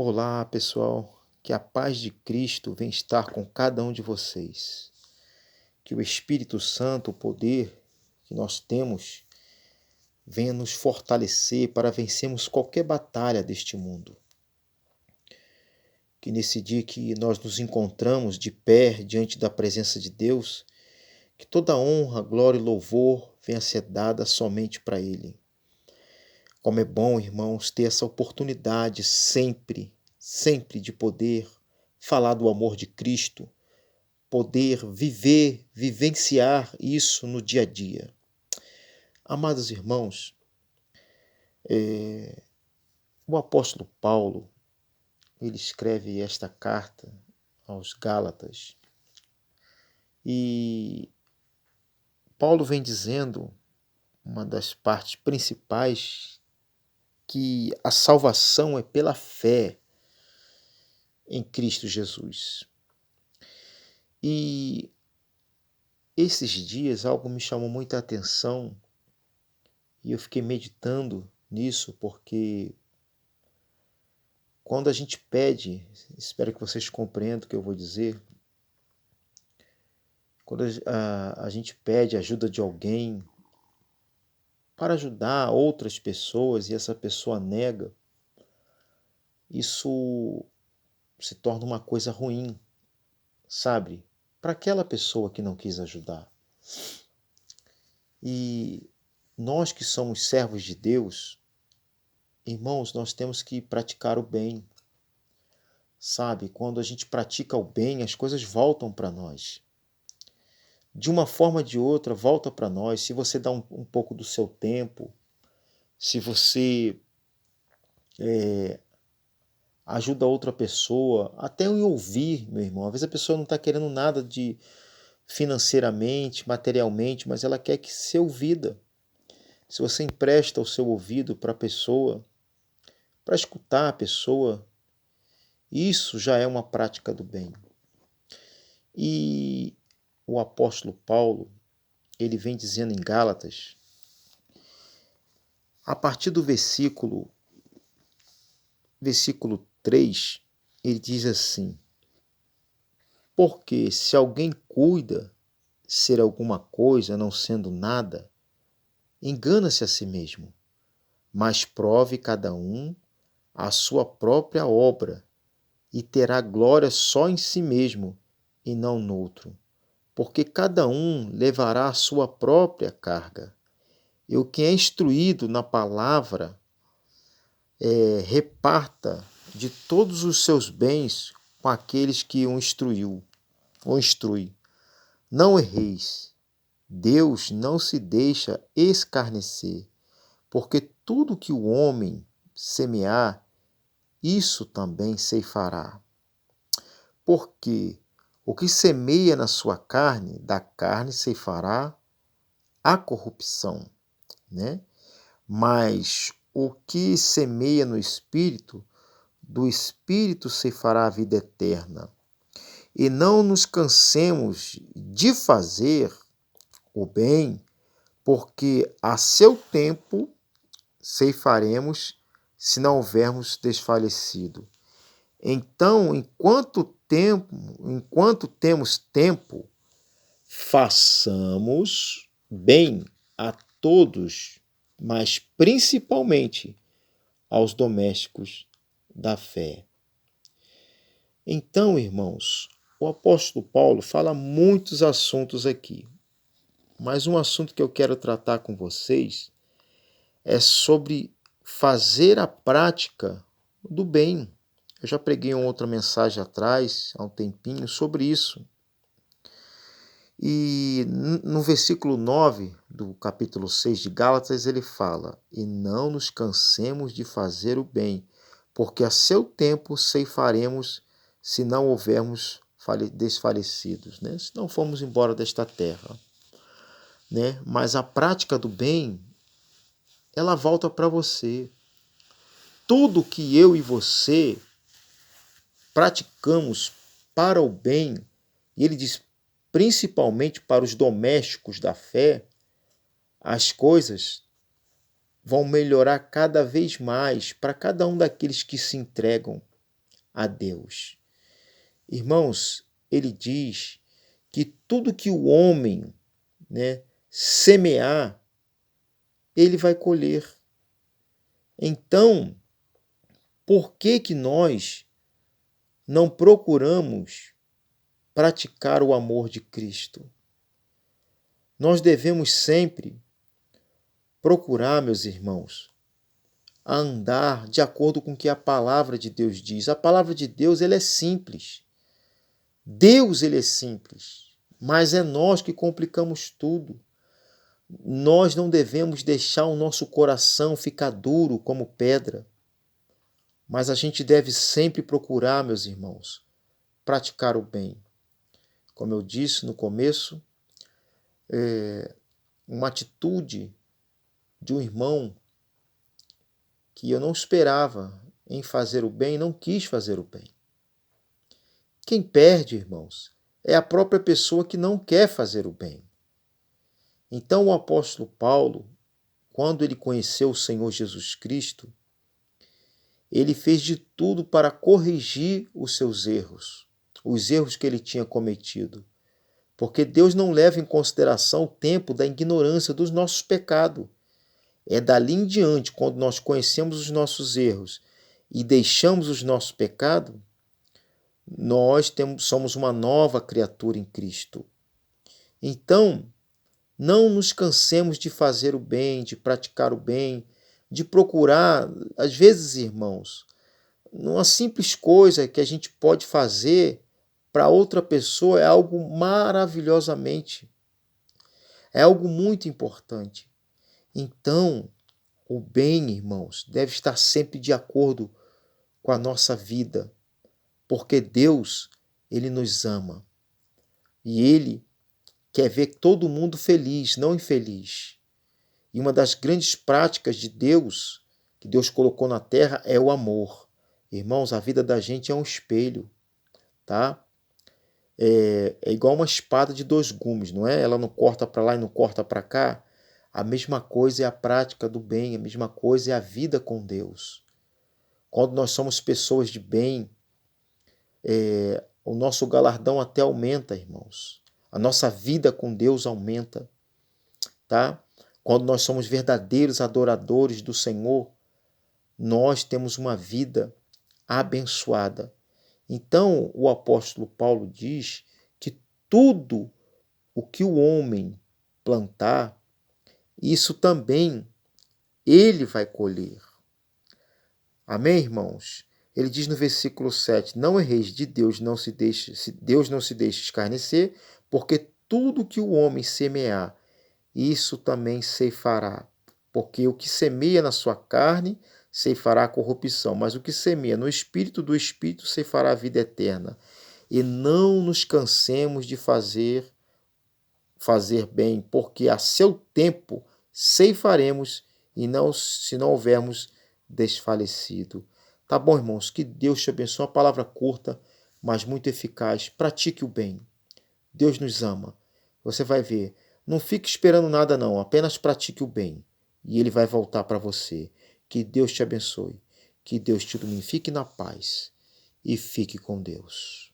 Olá, pessoal. Que a paz de Cristo venha estar com cada um de vocês. Que o Espírito Santo, o poder que nós temos, venha nos fortalecer para vencermos qualquer batalha deste mundo. Que nesse dia que nós nos encontramos de pé diante da presença de Deus, que toda honra, glória e louvor venha ser dada somente para Ele. Como é bom, irmãos, ter essa oportunidade sempre de poder falar do amor de Cristo, poder vivenciar isso no dia a dia. Amados irmãos, o apóstolo Paulo, ele escreve esta carta aos Gálatas e Paulo vem dizendo, uma das partes principais, que a salvação é pela fé em Cristo Jesus. E esses dias algo me chamou muita atenção e eu fiquei meditando nisso, porque quando a gente pede, espero que vocês compreendam o que eu vou dizer, quando a gente pede ajuda de alguém para ajudar outras pessoas e essa pessoa nega, isso se torna uma coisa ruim, sabe? Para aquela pessoa que não quis ajudar. E nós que somos servos de Deus, irmãos, nós temos que praticar o bem. Sabe, quando a gente pratica o bem, as coisas voltam para nós. De uma forma ou de outra, volta para nós. Se você dá um pouco do seu tempo, se você ajuda outra pessoa, até em ouvir, meu irmão. Às vezes a pessoa não está querendo nada de financeiramente, materialmente, mas ela quer que ser ouvida. Se você empresta o seu ouvido para a pessoa, para escutar a pessoa, isso já é uma prática do bem. E o apóstolo Paulo, ele vem dizendo em Gálatas, a partir do versículo 3, ele diz assim: porque se alguém cuida ser alguma coisa não sendo nada, engana-se a si mesmo, mas prove cada um a sua própria obra e terá glória só em si mesmo e não noutro, porque cada um levará a sua própria carga. E o que é instruído na palavra, reparta de todos os seus bens com aqueles que o instruiu, ou instrui. Não erreis. Deus não se deixa escarnecer, porque tudo que o homem semear, isso também ceifará. Porque o que semeia na sua carne, da carne ceifará a corrupção, né? Mas o que semeia no Espírito, do Espírito ceifará a vida eterna. E não nos cansemos de fazer o bem, porque a seu tempo ceifaremos, se não houvermos desfalecido. Então, enquanto temos tempo, façamos bem a todos, mas principalmente aos domésticos da fé. Então, irmãos, o apóstolo Paulo fala muitos assuntos aqui, mas um assunto que eu quero tratar com vocês é sobre fazer a prática do bem. Eu já preguei uma outra mensagem atrás, há um tempinho, sobre isso. E no versículo 9 do capítulo 6 de Gálatas, ele fala: e não nos cansemos de fazer o bem, porque a seu tempo ceifaremos, se não houvermos desfalecidos, né? Se não formos embora desta terra. Né? Mas a prática do bem, ela volta para você. Tudo que eu e você praticamos para o bem, e ele diz principalmente para os domésticos da fé, as coisas vão melhorar cada vez mais para cada um daqueles que se entregam a Deus. Irmãos, ele diz que tudo que o homem, semear, ele vai colher. Então, por que nós não procuramos praticar o amor de Cristo? Nós devemos sempre procurar, meus irmãos, a andar de acordo com o que a palavra de Deus diz. A palavra de Deus, ela é simples. Deus, ele é simples, mas é nós que complicamos tudo. Nós não devemos deixar o nosso coração ficar duro como pedra, mas a gente deve sempre procurar, meus irmãos, praticar o bem. Como eu disse no começo, uma atitude de um irmão que eu não esperava em fazer o bem, não quis fazer o bem. Quem perde, irmãos, é a própria pessoa que não quer fazer o bem. Então o apóstolo Paulo, quando ele conheceu o Senhor Jesus Cristo, ele fez de tudo para corrigir os seus erros, os erros que ele tinha cometido. Porque Deus não leva em consideração o tempo da ignorância dos nossos pecados. É dali em diante, quando nós conhecemos os nossos erros e deixamos os nossos pecados, nós somos uma nova criatura em Cristo. Então, não nos cansemos de fazer o bem, de praticar o bem, de procurar, às vezes, irmãos, uma simples coisa que a gente pode fazer para outra pessoa é algo maravilhosamente, é algo muito importante. Então, o bem, irmãos, deve estar sempre de acordo com a nossa vida, porque Deus, ele nos ama e ele quer ver todo mundo feliz, não infeliz. E uma das grandes práticas de Deus, que Deus colocou na terra, é o amor. Irmãos, a vida da gente é um espelho, tá? É igual uma espada de dois gumes, não é? Ela não corta para lá e não corta para cá. A mesma coisa é a prática do bem, a mesma coisa é a vida com Deus. Quando nós somos pessoas de bem, o nosso galardão até aumenta, irmãos. A nossa vida com Deus aumenta, tá? Quando nós somos verdadeiros adoradores do Senhor, nós temos uma vida abençoada. Então, o apóstolo Paulo diz que tudo o que o homem plantar, isso também ele vai colher. Amém, irmãos? Ele diz no versículo 7, não erreis de Deus, Deus não se deixe escarnecer, porque tudo que o homem semear, isso também ceifará. Porque o que semeia na sua carne, ceifará a corrupção, mas o que semeia no espírito do espírito, ceifará a vida eterna. E não nos cansemos de fazer bem, porque a seu tempo ceifaremos e não, se não houvermos desfalecido. Tá bom, irmãos? Que Deus te abençoe. Uma palavra curta, mas muito eficaz. Pratique o bem. Deus nos ama. Você vai ver. Não fique esperando nada, não. Apenas pratique o bem. E ele vai voltar para você. Que Deus te abençoe. Que Deus te ilumine. Fique na paz. E fique com Deus.